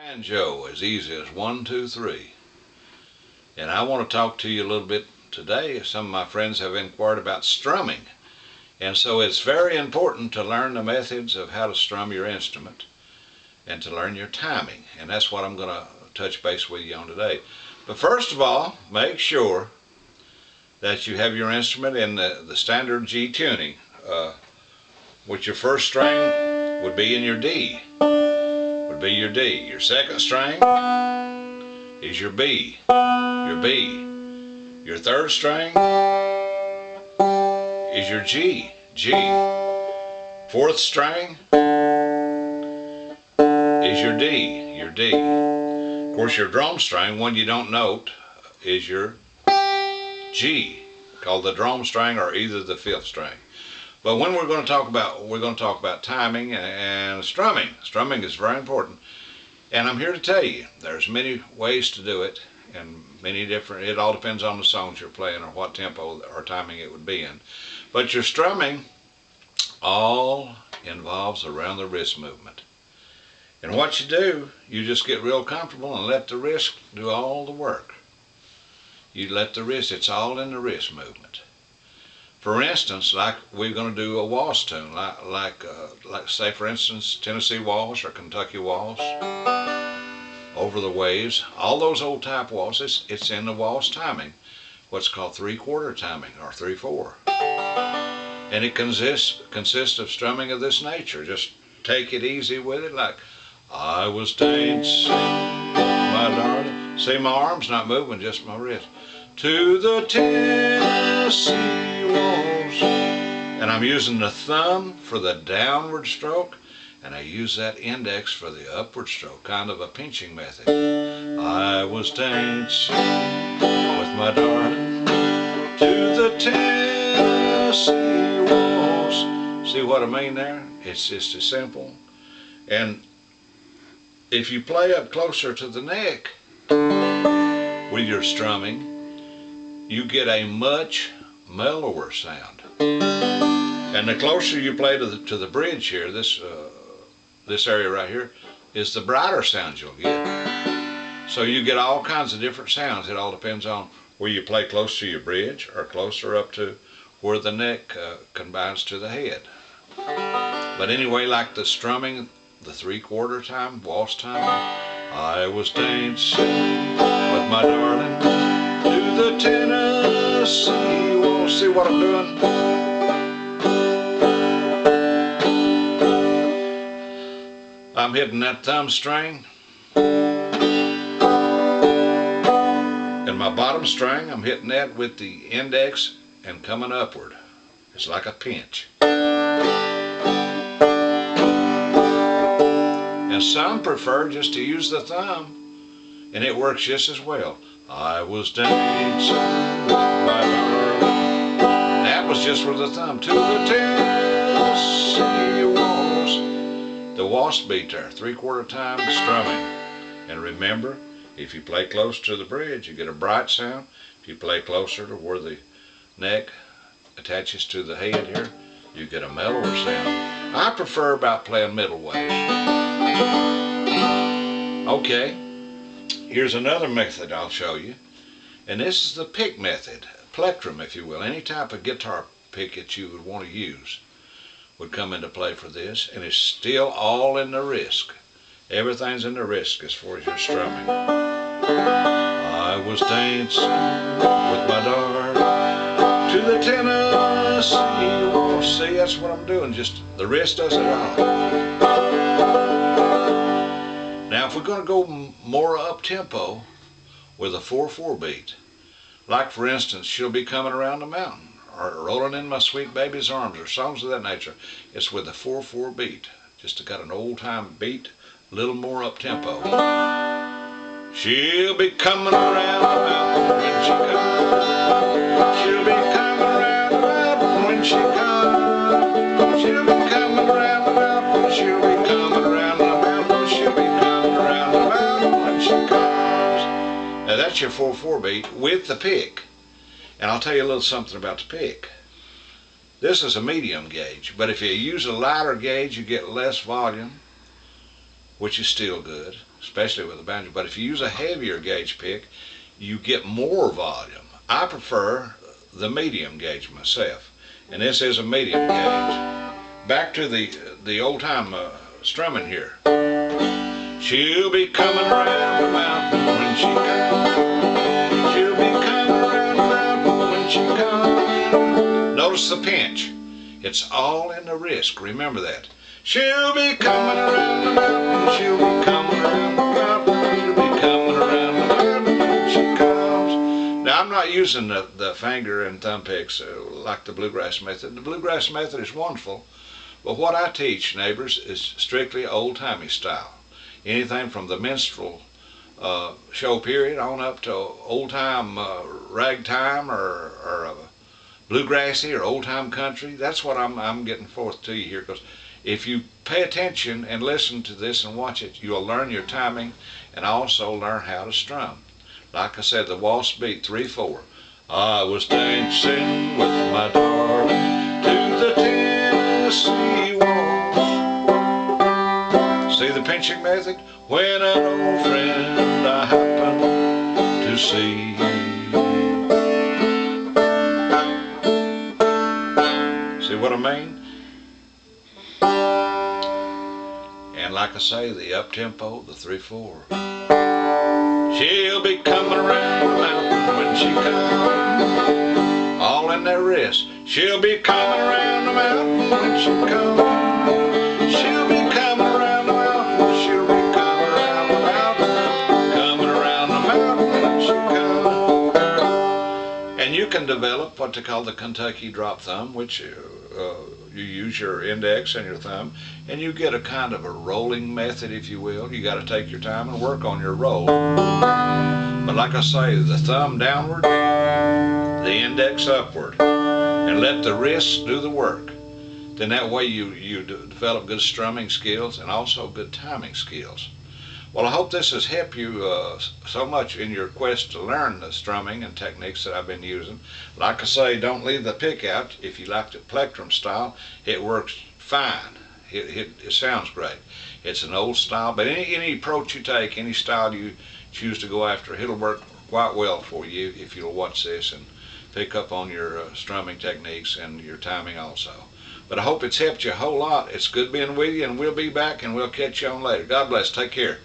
Banjo, as easy as 1, 2, 3. And I want to talk to you a little bit today. Some of my friends have inquired about strumming. And so it's very important to learn the methods of how to strum your instrument and to learn your timing. And that's what I'm going to touch base with you on today. But first of all, make sure that you have your instrument in the standard G tuning, which your first string would be in your D. Would be your D. Your second string is your B. Your B. Your third string is your G. G. Fourth string is your D. Your D. Of course, your drum string, one you don't note, is your G, called the drum string or either the fifth string. But when we're going to talk about timing and strumming. Strumming is very important, and I'm here to tell you there's many ways to do it, and many different. It all depends on the songs you're playing or what tempo or timing it would be in. But your strumming all involves around the wrist movement. And what you do, you just get real comfortable and let the wrist do all the work. You let the wrist. It's all in the wrist movement. For instance, like we're going to do a waltz tune, like say for instance Tennessee waltz or Kentucky waltz, Over the Waves, all those old type waltzes, it's in the waltz timing, what's called 3/4 timing or 3/4, and it consists of strumming of this nature. Just take it easy with it, like I was dancing, my darling. See, my arm's not moving, just my wrist. To the Tennessee waltz, and I'm using the thumb for the downward stroke, and I use that index for the upward stroke, kind of a pinching method. I was dancing with my darling to the Tennessee waltz. See what I mean there? It's just as simple. And if you play up closer to the neck with your strumming, you get a much mellower sound. And the closer you play to the bridge here, this area right here, is the brighter sound you'll get. So you get all kinds of different sounds. It all depends on where you play close to your bridge or closer up to where the neck combines to the head. But anyway, like the strumming, the 3/4 time, waltz time, I was dancing with my darling to the Tennessee waltz. See what I'm doing? I'm hitting that thumb string, and my bottom string, I'm hitting that with the index and coming upward. It's like a pinch. And some prefer just to use the thumb, and it works just as well. I was dancing with my darling. That was just with the thumb. To the Tennessee waltz. The waltz beat there, 3/4 time strumming. And remember, if you play close to the bridge, you get a bright sound. If you play closer to where the neck attaches to the head here, you get a mellower sound. I prefer about playing middle ways. Okay. Here's another method I'll show you, and this is the pick method, plectrum if you will. Any type of guitar pick that you would want to use would come into play for this, and it's still all in the wrist. Everything's in the wrist as far as your strumming. I was dancing with my darling to the Tennessee waltz. See, that's what I'm doing, just the wrist does it all. Now, if we're going to go more up-tempo with a 4/4 beat, like for instance, She'll Be Coming Around the Mountain, or Rolling in My Sweet Baby's Arms, or songs of that nature, it's with a 4/4 beat. Just got an old-time beat, a little more up-tempo. She'll be coming around the mountain when she comes. She'll be coming around the mountain when she comes. She'll be coming around the mountain. She'll be coming around the mountain. She'll be Now that's your 4/4 beat with the pick. And I'll tell you a little something about the pick. This is a medium gauge, but if you use a lighter gauge, you get less volume, which is still good. especially with the banjo. But if you use a heavier gauge pick, you get more volume. I prefer the medium gauge myself, and this is a medium gauge. Back to the old time strumming here. She'll be coming around the mountain when she comes. She'll be coming around the mountain when she comes. Notice the pinch. It's all in the wrist. Remember that. She'll be coming around the mountain. She'll be coming around the mountain. She'll be coming around the mountain when she comes. Now I'm not using the finger and thumb picks like the bluegrass method. The bluegrass method is wonderful, but what I teach, neighbors, is strictly old-timey style. Anything from the minstrel show period on up to old-time ragtime or bluegrassy or old-time country. That's what I'm getting forth to you here, because if you pay attention and listen to this and watch it, you'll learn your timing and also learn how to strum. Like I said, the waltz beat 3/4. I was dancing with my darling to the Tennessee waltz. See the pinching method? When an old friend I happened to see. See what I mean? And like I say, the up-tempo, the 3/4. She'll be coming around the mountain when she comes. All in their wrist. She'll be coming around the mountain when she comes. She'll be coming around the mountain. She'll be coming around the mountain. Coming around the mountain when she comes. And you can develop what they call the Kentucky drop thumb, which you use your index and your thumb, and you get a kind of a rolling method, if you will. You got to take your time and work on your roll. But like I say, the thumb downward, the index upward, and let the wrists do the work. Then that way you develop good strumming skills and also good timing skills. Well, I hope this has helped you so much in your quest to learn the strumming and techniques that I've been using. Like I say, don't leave the pick out. If you like the plectrum style, it works fine. It sounds great. It's an old style, but any approach you take, any style you choose to go after, it'll work quite well for you if you'll watch this and pick up on your strumming techniques and your timing also. But I hope it's helped you a whole lot. It's good being with you, and we'll be back and we'll catch you on later. God bless. Take care.